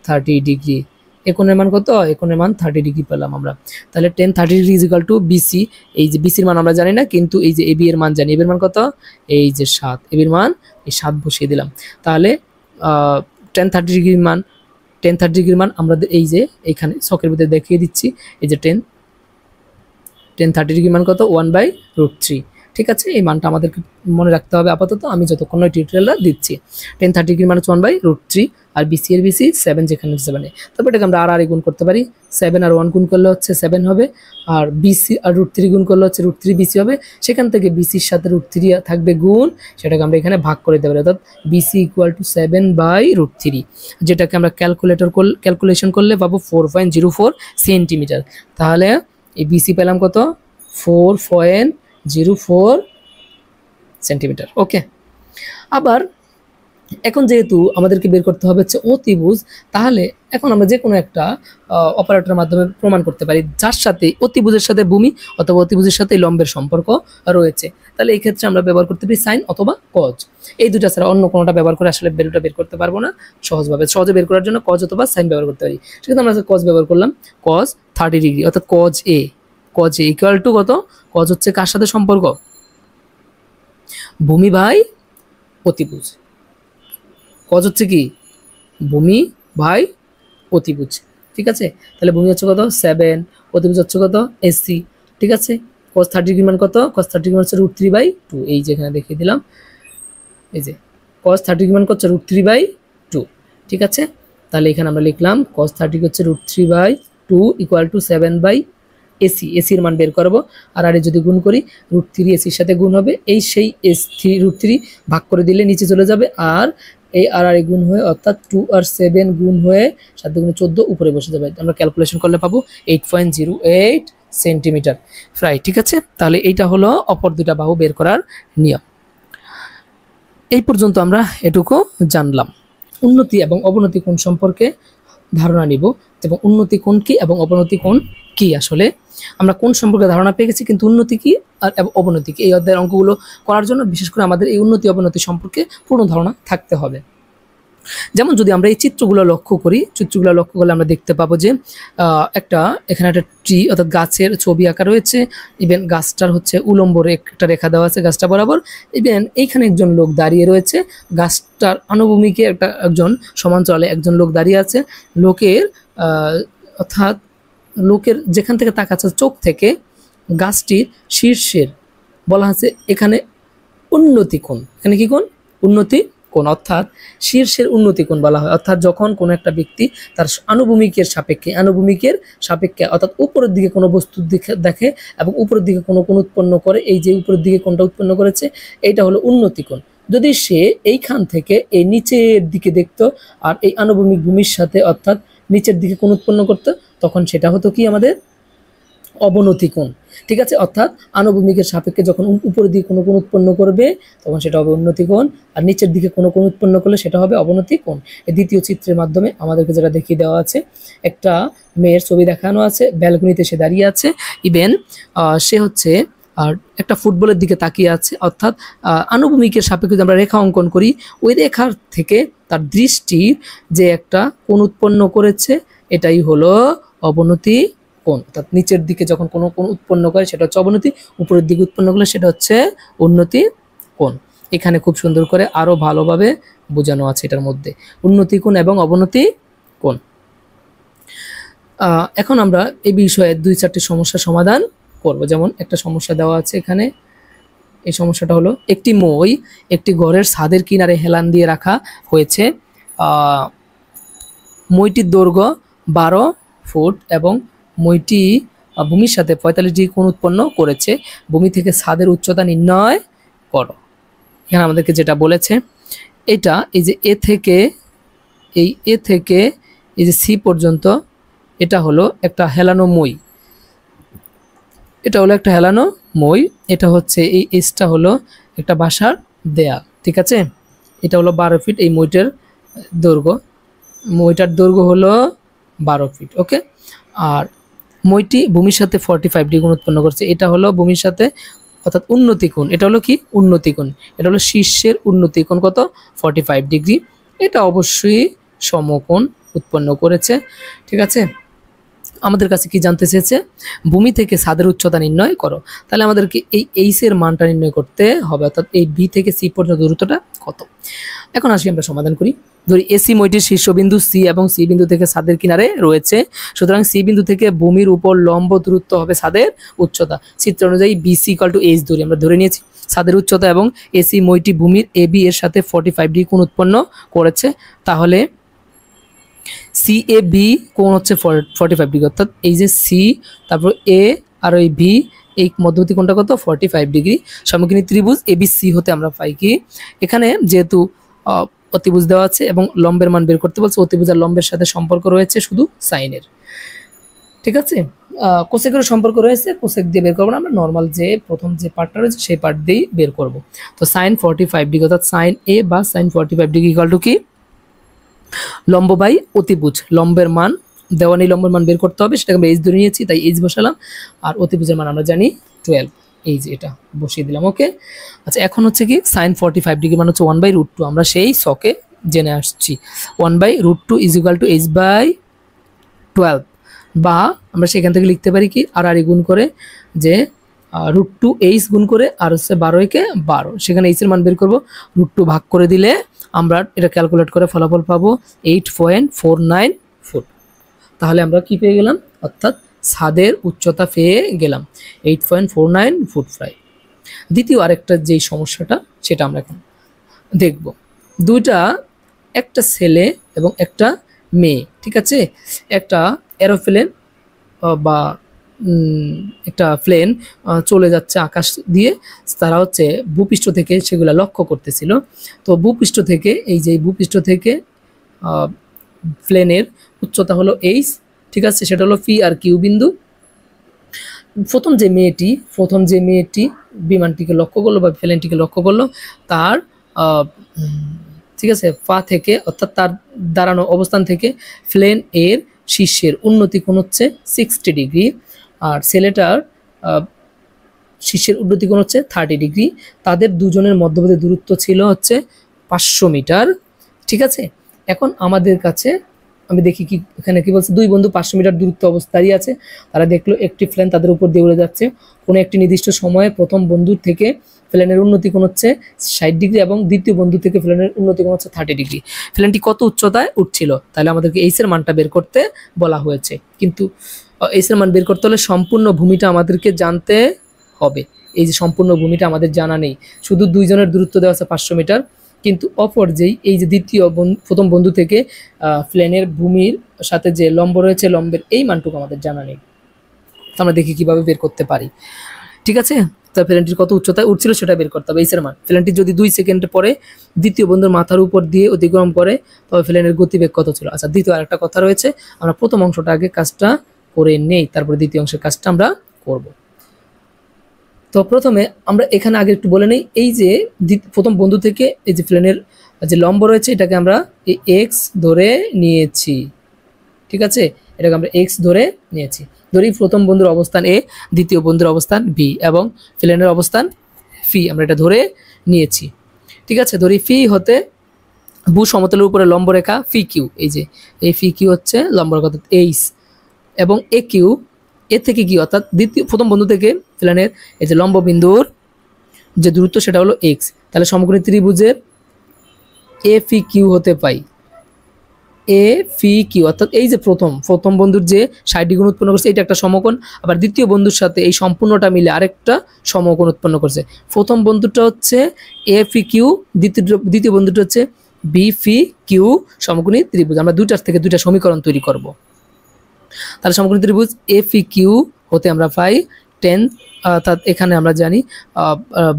30 ডিগ্রি, এ কোণের মান কত, এ কোণের মান 30 ডিগ্রি পেলাম আমরা। তাহলে tan 30 ডিগ্রি = BC, এই যে BC এর মান আমরা জানি না, কিন্তু এই যে AB এর মান জানি। AB এর মান কত, এই যে 7, AB এর মান এই 7 বসিয়ে দিলাম। তাহলে tan 30 ডিগ্রির মান আমরা এই যে এইখানে ছকের ভিতরে দেখিয়ে দিচ্ছি, এই যে tan 30 ডিগ্রির মান কত, 1/√3, ঠিক আছে, এই মানটা আমাদেরকে মনে রাখতে হবে আপাতত, আমি যতক্ষণ ওই টিউটোরিয়ালটা দিচ্ছি। tan 30 ডিগ্রি মানে 1/√3, আর BC এর BC 7, যেখানে 7, তারপর এটাকে আমরা আর গুণ করতে পারি, 7 আর 1 গুণ করলে হচ্ছে 7 হবে, আর BC আর √3 গুণ করলে হচ্ছে √3 BC হবে। সেখান থেকে BC এর সাথে √3 থাকবে গুণ, সেটাকে আমরা এখানে ভাগ করে দিতে পারি, অর্থাৎ BC = 7/√3, যেটাকে আমরা ক্যালকুলেশন করলে পাবো 4.04 সেন্টিমিটার। তাহলে এই BC পেলাম কত, 4.04 সেন্টিমিটার। ওকে, আবার এখন যেহেতু আমাদেরকে বের করতে হবে হচ্ছে অতিভুজ, তাহলে এখন আমরা যে কোনো একটা অপারেটরের মাধ্যমে প্রমাণ করতে পারি যার সাথে অতিভুজের সাথে ভূমি অথবা অতিভুজের সাথে লম্বের সম্পর্ক রয়েছে। তাহলে এই ক্ষেত্রে আমরা ব্যবহার করতে পারি সাইন অথবা কজ। এই দুটা ছাড়া অন্য কোনোটা ব্যবহার করে আসলে ভ্যালুটা বের করতে পারবো না সহজে বের করার জন্য কজ অথবা সাইন ব্যবহার করতে পারি। সেক্ষেত্রে আমরা কজ ব্যবহার করলাম, কজ 30 ডিগ্রি অর্থাৎ কজ এ ইকুয়াল টু কত? কজ হচ্ছে কার সাথে সম্পর্ক? ভূমি বাই অতিভুজ। কজ হচ্ছে কি? ভূমি বাই অতিভুজ, ঠিক আছে? তাহলে ভূমি হচ্ছে কত? 7, অতিভুজ হচ্ছে কত? AC, ঠিক আছে? cos 30 ডিগ্রি মান কত? cos 30 ডিগ্রি মান হচ্ছে √3/2, এই যে এখানে দেখিয়ে দিলাম, এই যে cos 30 ডিগ্রি মান হচ্ছে √3/2, ঠিক আছে? তাহলে এখানে আমরা লিখলাম cos 30 হচ্ছে √3/2 ইকুয়াল টু 7/AC। এসির মান বের করবো, আর যদি গুণ করি √3 এসির সাথে গুণ হবে, এই সেই √3 ভাগ করে দিলে নিচে চলে যাবে, আর এই আর গুণ হয়ে অর্থাৎ 2 আর 7 গুণ হয়ে 7 গুণে 14 উপরে বসে যাবে। আমরা ক্যালকুলেশন করলে পাবো 8.08 সেন্টিমিটার প্রায়, ঠিক আছে? তাহলে এইটা হলো অপর দুটা বাহু বের করার নিয়ম। এই পর্যন্ত আমরা এটুকু জানলাম। উন্নতি এবং অবনতি কোণ সম্পর্কে ধারণা নিব, এবং উন্নতি কোণ কি এবং অবনতি কোণ কি। আসলে আমরা কোণ সম্পর্কে ধারণা পেয়ে গেছি, কিন্তু উন্নতি কি আর অবনতি কি এই অধ্যায়ের অঙ্কগুলো করার জন্য বিশেষ করে আমাদের এই উন্নতি অবনতি সম্পর্কে পূর্ণ ধারণা থাকতে হবে। যেমন যদি আমরা এই চিত্রগুলো লক্ষ্য করি, চিত্রগুলো লক্ষ্য করলে আমরা দেখতে পাবো যে এখানে একটা ট্রি অর্থাৎ গাছের ছবি আঁকা রয়েছে। ইভেন গাছটার হচ্ছে উলম্ব একটা রেখা দেওয়া আছে গাছটা বরাবর। ইভেন এইখানে একজন লোক দাঁড়িয়ে রয়েছে, গাছটার আনুভূমিকে একজন সমান্তরালে একজন লোক দাঁড়িয়ে আছে। অর্থাৎ লোকের যেখান থেকে তাকাচ্ছে চোখ থেকে গাছটির শীর্ষের বলা আছে এখানে উন্নতি কোণ। এখানে কি কোণ? উন্নতি কোণ, অর্থাৎ শীর্ষের উন্নতি কোণ বলা হয়। অর্থাৎ যখন কোনো একটা ব্যক্তি তার আনুভূমিকের সাপেক্ষে অর্থাৎ উপরের দিকে কোনো বস্তু দেখে এবং উপরের দিকে কোনো কোণ উৎপন্ন করে, এই যে উপরের দিকে কোণটা উৎপন্ন করেছে এইটা হলো উন্নতি কোণ। যদি সে এইখান থেকে এই নিচের দিকে দেখতো আর এই আনুভূমিক ভূমির সাথে অর্থাৎ নিচের দিকে কোণ উৎপন্ন করতো, তখন সেটা হতো কি আমাদের অবনতি কোণ, ঠিক আছে? অর্থাৎ আনুভূমিকের সাপেক্ষে যখন উপরের দিকে কোনো কোণ উৎপন্ন করবে তখন সেটা হবে উন্নতি কোণ, আর নিচের দিকে কোনো কোণ উৎপন্ন করলে সেটা হবে অবনতি কোণ। এই দ্বিতীয় চিত্রের মাধ্যমে আমাদেরকে যেটা দেখিয়ে দেওয়া আছে, একটা মেয়ের ছবি দেখানো আছে, ব্যালকনিতে সে দাঁড়িয়ে আছে। ইভেন সে হচ্ছে আর একটা ফুটবলের দিকে তাকিয়ে আছে, অর্থাৎ আনুভূমিকের সাপেক্ষে আমরা রেখা অঙ্কন করি, ওই রেখার থেকে তার দৃষ্টির যে একটা কোণ উৎপন্ন করেছে এটাই হলো অবনতি কোণ। অর্থাৎ নিচের দিকে যখন কোনো কোণ উৎপন্ন করে সেটা হচ্ছে অবনতি, উপরের দিকে উৎপন্ন করলে সেটা হচ্ছে উন্নতি কোণ। এখানে খুব সুন্দর করে আরো ভালোভাবে বোঝানো আছে এটার মধ্যে উন্নতি কোণ এবং অবনতি কোণ। এখন আমরা এই বিষয়ে 2-4টি সমস্যার সমাধান করব। যেমন একটা সমস্যা দেওয়া আছে এখানে, এই সমস্যাটা হলো একটি মই একটি ঘরের ছাদের কিনারে হেলান দিয়ে রাখা হয়েছে। মইটির দৈর্ঘ্য 12 ফুট এবং মইটি ভূমির সাথে 45 ডিগ্রি কোণ উৎপন্ন করেছে। ভূমি থেকে ছাদের উচ্চতা নির্ণয় করো। এখানে আমাদেরকে যেটা বলেছে এটা এই যে এ থেকে এই যে সি পর্যন্ত এটা হলো একটা হেলানো মই, এটা হলো একটা হেলানো মই, এটা হচ্ছে এই এসটা হলো একটা বাসার দেয়াল, ঠিক আছে? এটা হলো 12 ফিট এই মইটার দৈর্ঘ্য, মইটার দৈর্ঘ্য হলো 12 ফিট, ওকে? আর মইটি ভূমির সাথে 45 ডিগ্রি কোণ উৎপন্ন করছে, এটা হলো ভূমির সাথে অর্থাৎ উন্নতি কোণ। এটা হলো কি? উন্নতি কোণ। এটা হলো শীর্ষের উন্নতি কোণ কত? 45 ডিগ্রি। এটা অবশ্যই সমকোণ উৎপন্ন করেছে, ঠিক আছে? আমাদের কাছে কি জানতে চেয়েছে? ভূমি থেকে ছাদের উচ্চতা নির্ণয় করো। তাহলে আমাদেরকে এই এইচ এর মানটা নির্ণয় করতে হবে, অর্থাৎ এই বি থেকে সি পর্যন্ত দূরত্বটা কত। এখন আসি আমরা সমাধান করি। ধরি এসি মইটির শীর্ষবিন্দু সি এবং সি বিন্দু থেকে ছাদের কিনারে রয়েছে, সুতরাং সি বিন্দু থেকে ভূমির উপর লম্ব দূরত্ব হবে ছাদের উচ্চতা। চিত্র অনুযায়ী বিসি ইকুয়াল টু এইচ ধরি, আমরা ধরে নিয়েছি ছাদের উচ্চতা, এবং এসি মইটি ভূমির এ বি এর সাথে 45 ডিগ্রি কোণ উৎপন্ন করেছে। তাহলে সি এ বি কোণ হচ্ছে 45 ডিগ্রি, অর্থাৎ এই যে সি তারপর এ আর ওই বি এই মধ্যবর্তী কোণটা কত? 45 ডিগ্রি। সমকোণী ত্রিভুজ এবিসি হতে আমরা পাই কি? এখানে যেহেতু অতিভুজ দেওয়া আছে এবং লম্বের মান বের করতে বলছে, অতিভুজ আর লম্বের সাথে সম্পর্ক রয়েছে শুধু সাইনের, ঠিক আছে? কোসেকের সম্পর্ক রয়েছে, কোসেক দিয়ে বের করবো না, আমরা নর্মাল যে প্রথম যে পার্টটা রয়েছে সেই পার্ট দিয়েই বের করব। তো সাইন 45 ডিগ্রি অর্থাৎ সাইন এ বা সাইন 45 ডিগ্রি ইকুয়াল টু কি, লম্ব বাই অতিভুজ, লম্বের মান দেওয়া নেই, লম্বের মান বের করতে হবে, সেটাকে আমরা এইচ ধরে নিয়েছি তাই এইচ বসালাম, আর অতিভুজের মান আমরা জানি 12, এই যে এটা বসিয়ে দিলাম। ওকে, আচ্ছা এখন হচ্ছে কি সাইন 45 ডিগ্রি মান হচ্ছে 1/√2, আমরা সেই সকে জেনে আসছি 1/√2 is equal to h by 12, বা আমরা সেখান থেকে লিখতে পারি কি আর গুণ করে যে √2 এইচ গুণ করে আর হচ্ছে 12 12, সেখানে এইচ এর মান বের করবো, √2 ভাগ করে দিলে আমরা এটা ক্যালকুলেট করে ফলাফল পাবো 8.49 ফুট। তাহলে আমরা কি পেয়ে গেলাম, অর্থাৎ ছাদের উচ্চতা পেয়ে গেলাম 8.49 ফুট প্রায়। দ্বিতীয় আরেকটা যেই সমস্যাটা সেটা আমরা এখন দেখব। দুইটা, একটা ছেলে এবং একটা মেয়ে, ঠিক আছে, একটা এরোপ্লেন বা একটা প্লেন চলে যাচ্ছে আকাশ দিয়ে, তারা হচ্ছে ভূপৃষ্ঠ থেকে সেগুলো লক্ষ্য করতেছিল। তো ভূপৃষ্ঠ থেকে এই যে ভূপৃষ্ঠ থেকে প্লেনের উচ্চতা হলো এইচ, ঠিক আছে, সেটা হলো পি আর কিউ বিন্দু। প্রথম যে মেয়েটি বিমানটিকে লক্ষ্য করলো বা প্লেনটিকে লক্ষ্য করলো, তার ঠিক আছে পা থেকে অর্থাৎ তার দাঁড়ানো অবস্থান থেকে প্লেন এর শীর্ষের উন্নতি কোণ হচ্ছে 60 ডিগ্রি, আর ছেলেটার শীর্ষের উন্নতি কোণ হচ্ছে 30 ডিগ্রি। তাদের দুজনের মধ্যবর্তী দূরত্ব ছিল হচ্ছে 500 মিটার, ঠিক আছে। এখন আমাদের কাছে আমি দেখি কি এখানে কি বলছে, দুই বন্ধু 500 মিটার দূরত্ব অবস্থায় আছে, তারা দেখলো একটি প্লেন তাদের উপর দিয়ে উড়ে যাচ্ছে, কোনো একটি নির্দিষ্ট সময়ে প্রথম বন্ধুর থেকে প্লেনের উন্নতি কোণ হচ্ছে 60 ডিগ্রি এবং দ্বিতীয় বন্ধু থেকে প্লেনের উন্নতি কোণ হচ্ছে 30 ডিগ্রি। প্লেনটি কত উচ্চতায় উঠছিল, তাহলে আমাদেরকে এইচ এর মানটা বের করতে বলা হয়েছে, কিন্তু এইচ এর মান বের করতে হলে সম্পূর্ণ ভূমিটা আমাদেরকে জানতে হবে। এই যে সম্পূর্ণ ভূমিটা আমাদের জানা নেই, শুধু দুইজনের দূরত্ব দেওয়া আছে 500 মিটার, কিন্তু অপর যেই এই যে প্রথম বন্ধু থেকে প্লেনের ভূমির সাথে যে লম্ব রয়েছে, লম্বের এই মানটুকু আমাদের জানা নেই। আমরা দেখি কিভাবে বের করতে পারি, ঠিক আছে। তা প্লেনটির কত উচ্চতায় উঠছিল সেটা বের করতে হবে, এইচের মান। প্লেনটি যদি 2 সেকেন্ড পরে দ্বিতীয় বন্ধুর মাথার উপর দিয়ে অতিক্রম করে তবে প্লেনের গতিবেগ কত ছিল। আচ্ছা, দ্বিতীয় আরেকটা কথা রয়েছে, আমরা প্রথম অংশটা আগে কাজটা করে নেই, তারপরে দ্বিতীয় অংশের কাজটা আমরা করব। তো প্রথমে আমরা এখানে আগে একটু বলে নেই, এই যে প্রথম বন্ধু থেকে এই যে প্লেনের যে লম্ব রয়েছে এটাকে আমরা এক্স ধরে নিয়েছি, ঠিক আছে, এটাকে আমরা এক্স ধরে নিয়েছি। ধরি প্রথম বন্ধুর অবস্থান এ, দ্বিতীয় বন্ধুর অবস্থান বি এবং প্লেনের অবস্থান ফি, আমরা এটা ধরে নিয়েছি, ঠিক আছে। ধরি ফি হতে ভূ সমতলের উপরে লম্ব রেখা ফি কিউ, এই যে এই ফি কিউ হচ্ছে লম্ব রেখা অর্থাৎ এইচ, এবং এ কিউ এ থেকে কি অর্থাৎ প্রথম বন্ধু থেকে প্লেনের এই যে লম্ব বিন্দুর যে দূরত্ব সেটা হলো এক্স। তাহলে সমকোণী ত্রিভুজের এ ফি কিউ হতে পাই এ ফি কিউ, অর্থাৎ এই যে প্রথম বন্ধুর যে 60 ডিগ্রি উৎপন্ন করছে এটা একটা সমকোণ, আবার দ্বিতীয় বন্ধুর সাথে এই সম্পূর্ণটা মিলে আরেকটা সমকোণ উৎপন্ন করছে। প্রথম বন্ধুটা হচ্ছে এ ফি কিউ, দ্বিতীয় বন্ধুটা হচ্ছে বি ফি কিউ, সমকোণী ত্রিভুজ। আমরা দুইটার থেকে দুইটা সমীকরণ তৈরি করব। তাহলে সমকোণী ত্রিভুজ এ ফি কিউ হতে আমরা পাই 10, অর্থাৎ এখানে আমরা জানি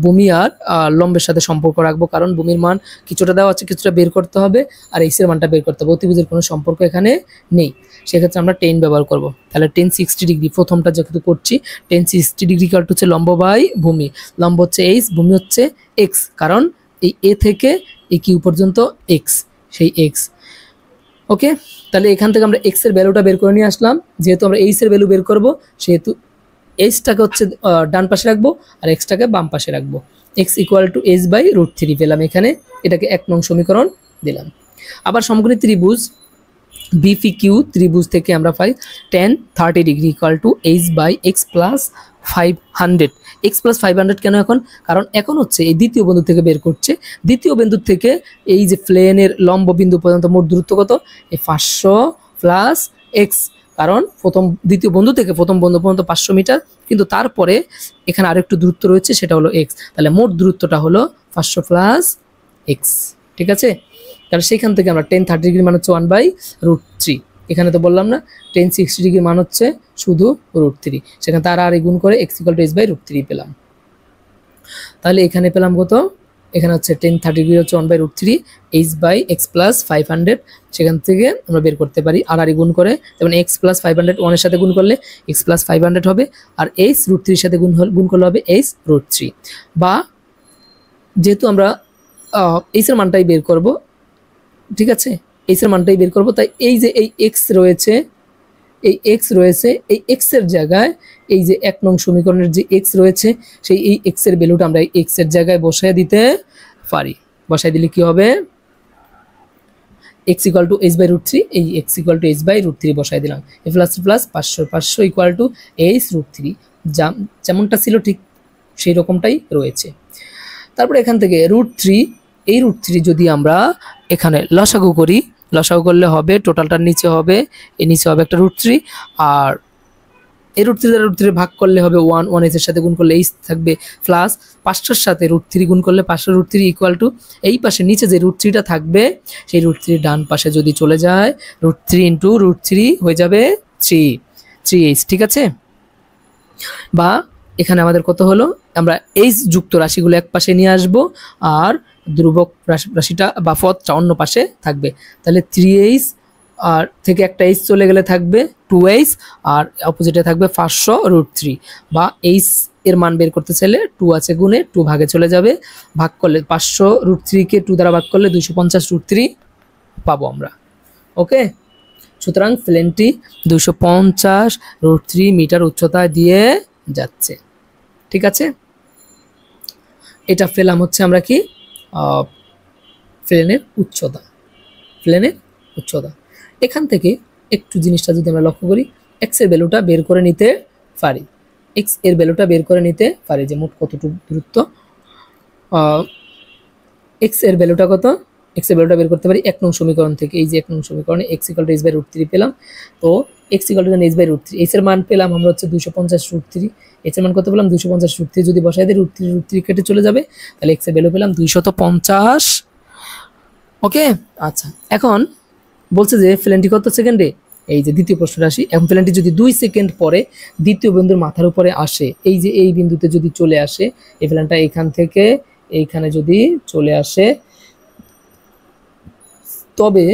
ভূমি আর লম্বের সাথে সম্পর্ক রাখবো, কারণ ভূমির মান কিছুটা দেওয়া আছে, কিছুটা বের করতে হবে, আর এইচ এর মানটা বের করতে হবে। অতিভুজের কোনো সম্পর্ক এখানে নেই, সেক্ষেত্রে আমরা 10 ব্যবহার করব। তাহলে 10 60 ডিগ্রি প্রথমটা যেহেতু করছি, 10 60 ডিগ্রি কাট হচ্ছে লম্ব বাই ভূমি, লম্ব হচ্ছে এইচ, ভূমি হচ্ছে এক্স, কারণ এই এ থেকে এই কিউ পর্যন্ত এক্স, সেই এক্স। ওকে, তাহলে এখান থেকে আমরা এক্স এর ভ্যালুটা বের করে নিয়ে আসলাম। যেহেতু আমরা এইচ এর ভ্যালু বের করব, সেহেতু এইচটাকে হচ্ছে ডান পাশে রাখবো আর এক্সটাকে বাম পাশে রাখবো। X equal to h by √3 পেলাম এখানে, এটাকে 1 নং সমীকরণ দিলাম। আবার সমকোণী ত্রিভুজ বিপি কিউ ত্রিভুজ থেকে আমরা পাই 10 30 degree equal to h by x plus 500। X plus 500 কেন এখন, কারণ এখন হচ্ছে এই দ্বিতীয় বিন্দু থেকে বের করছে, দ্বিতীয় বিন্দু থেকে এই যে প্লেনের লম্ব বিন্দু পর্যন্ত মোট দূরত্ব কত, এই 500 প্লাস এক্স, কারণ দ্বিতীয় বন্ধু থেকে প্রথম বন্ধু পর্যন্ত 500 মিটার, কিন্তু তারপরে এখানে আরেকটু দূরত্ব রয়েছে সেটা হলো এক্স, তাহলে মোট দূরত্বটা হলো 500 প্লাস এক্স, ঠিক আছে। তাহলে সেখান থেকে আমরা 10 30 ডিগ্রি মান হচ্ছে 1/√3, এখানে তো বললাম না 10 60 ডিগ্রি মান হচ্ছে শুধু √3, সেখানে তার আর গুণ করে x equal to h by √3 পেলাম। তাহলে এখানে পেলাম কত, এখানে হচ্ছে 1030 হচ্ছে 1/√3 h বাই এক্স প্লাস 500, সেখান থেকে আমরা বের করতে পারি আর গুণ করে, যেমন এক্স প্লাস 500 1 এর সাথে গুণ করলে এক্স প্লাস 500 হবে, আর h√3 এর সাথে গুণ করলে হবে h√3। বা যেহেতু আমরা h এর মানটাই বের করব, ঠিক আছে, h এর মানটাই বের করব, তাই এই যে এই x রয়েছে, এই x রয়েছে, এই x এর জায়গায় এই যে 1 নং সমীকরণের যে x রয়েছে সেই এই x এর ভ্যালুটা আমরা এই x এর জায়গায় বসায় দিতে পারি। বসায় দিলে কি হবে, x = h/√3, এই x = h/√3 বসায় দিলাম, a প্লাস প্লাস 500 = h√3, যেমনটা ছিল ঠিক সেই রকমটাই রয়েছে। তারপর এখান থেকে √3, এই √3 যদি আমরা এখানে লসাগু করি, লসাগু করলে হবে টোটালটার নিচে হবে, এর নিচে হবে একটা √3, আর এই √3 দ্বারা √3 ভাগ করলে হবে 1, 1 এর সাথে গুণ করলে h থাকবে, প্লাস 500 সাথে √3 গুণ করলে 500√3 = এই পাশে নিচে যে √3টা থাকবে সেই √3 ডান পাশে যদি চলে যায়, √3 × √3 হয়ে যাবে 3h, ঠিক আছে। বা এখানে আমাদের কত হলো, আমরা h যুক্ত রাশিগুলো এক পাশে নিয়ে আসব আর ধ্রুবক রাশিটা বা পদটা অন্য পাশে থাকবে, তাহলে 3h আর থেকে একটা h চলে গেলে থাকবে 2h, আর অপোজিটে থাকবে 500√3। বা h এর মান বের করতে চাইলে 2 আছে গুণে 2 ভাগে চলে যাবে, ভাগ করলে 500√3 কে 2 দ্বারা ভাগ করলে 250√3 পাবো আমরা। ওকে, সুতরাং প্লেনটি 250√3 মিটার উচ্চতা দিয়ে যাচ্ছে, ঠিক আছে। এটা পেলাম হচ্ছে আমরা কি, প্লেনের উচ্চতা, প্লেনের উচ্চতা। এখান থেকে একটু জিনিসটা যদি আমরা লক্ষ্য করি, এক্স এর ভ্যালুটা বের করে নিতে পারি, এক্স এর ভ্যালুটা বের করে নিতে পারি যে মোট কতটুকু দূরত্ব, এক্স এর ভ্যালুটা কত, এক্স এর ভ্যালুটা বের করতে পারি 1 নং সমীকরণ থেকে। এই যে 1 নং সমীকরণে x = h/√3 পেলাম, তো x = h/√3, h এর মান পেলাম আমরা হচ্ছে 250√3, h এর মান কত পেলাম 250√3, যদি বসাই দিই √3 কেটে চলে যাবে, তাহলে x এর ভ্যালু পেলাম 250। ওকে, আচ্ছা, এখন বলছে যে প্লেনটি কত সেকেন্ডে, এই যে দ্বিতীয় প্রশ্নটা আসি, এখন প্লেনটি যদি 2 সেকেন্ড পরে দ্বিতীয় বিন্দুর মাথার উপরে আসে, এই যে এই বিন্দুতে যদি চলে আসে, এই প্লেনটা এখান থেকে এইখানে যদি চলে আসে, তবে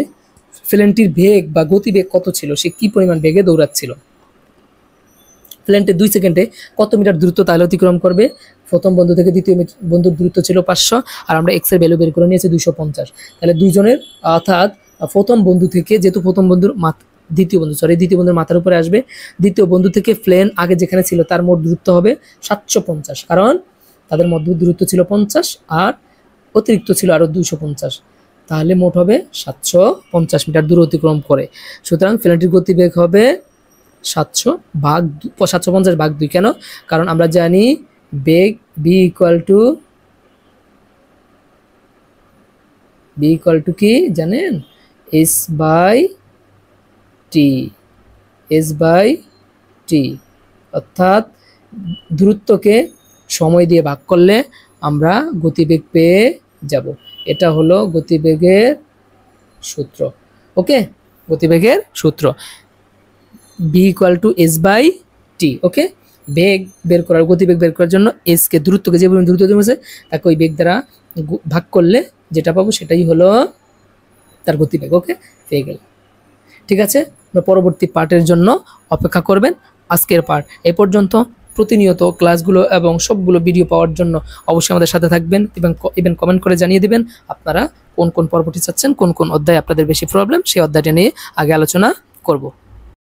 প্লেনটির বেগ বা গতিবেগ কত ছিল, সে কি পরিমাণ বেগে দৌড়াচ্ছিল, প্লেনটি 2 সেকেন্ডে কত মিটার দূরত্ব তাহলে অতিক্রম করবে। প্রথম বন্ধু থেকে দ্বিতীয় বন্ধুর দূরত্ব ছিল 500, আর আমরা x এর ভ্যালু বের করে নিয়েছি 250, তাহলে দুইজনের, অর্থাৎ প্রথম বন্ধু থেকে, যেহেতু প্রথম বন্ধুর দ্বিতীয় বন্ধুর মাথার উপরে আসবে, দ্বিতীয় বন্ধু থেকে প্লেন আগে যেখানে ছিল তার মোট দূরত্ব হবে 750, কারণ তাদের মধ্যে দূরত্ব ছিল 50 আর অতিরিক্ত ছিল আরো 250, তাহলে মোট হবে 750 মিটার দূর অতিক্রম করে। সুতরাং প্লেনটির গতিবেগ হবে 750/2, কেন, কারণ আমরা জানি বেগ b = কি জানেন, h/t, অর্থাৎ দূরত্বকে সময় দিয়ে ভাগ করলে আমরা গতিবেগ পেয়ে যাব। এটা হলো গতিবেগের সূত্র। ওকে, গতিবেগের সূত্র b = h/t। ওকে, বেগ বের করার, গতিবেগ বের করার জন্য s কে, দূরত্বকে যে পরিমাণ দূরত্ব দিয়েছে তাকে ওই বেগ দ্বারা ভাগ করলে যেটা পাবো সেটাই হলো তার গতিবেগ। ওকে, পেয়ে গেল, ঠিক আছে। পরবর্তী পার্টের জন্য অপেক্ষা করবেন। আজকের পার্ট এই পর্যন্ত। প্রতিনিয়ত ক্লাসগুলো এবং সবগুলো ভিডিও পাওয়ার জন্য অবশ্যই আমাদের সাথে থাকবেন এবং কমেন্ট করে জানিয়ে দিবেন আপনারা কোন কোন পর্বটি চাচ্ছেন, কোন কোন অধ্যায় আপনাদের বেশি প্রবলেম, সেই অধ্যায়টা নিয়ে আগে আলোচনা করব।